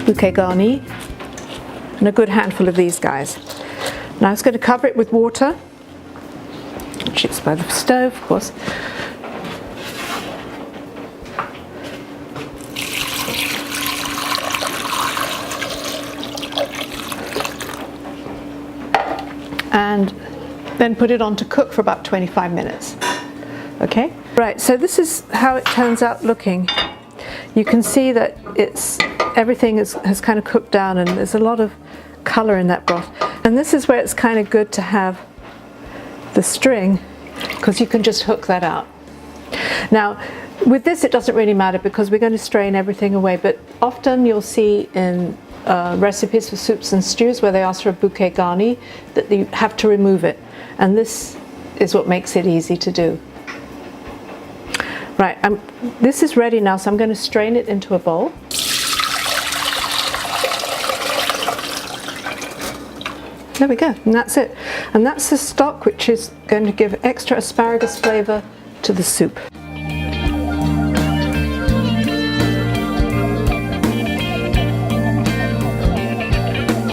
bouquet garni, and a good handful of these guys. Now I'm just going to cover it with water, which is by the stove, of course. And then put it on to cook for about 25 minutes. Okay? Right, so this is how it turns out looking. You can see that everything has kind of cooked down, and there's a lot of color in that broth. And this is where it's kind of good to have the string, because you can just hook that out. Now, with this it doesn't really matter because we're going to strain everything away, but often you'll see in recipes for soups and stews where they ask for a bouquet garni that you have to remove it, and this is what makes it easy to do. Right, this is ready now, so I'm going to strain it into a bowl. There we go, and that's it. And that's the stock, which is going to give extra asparagus flavor to the soup.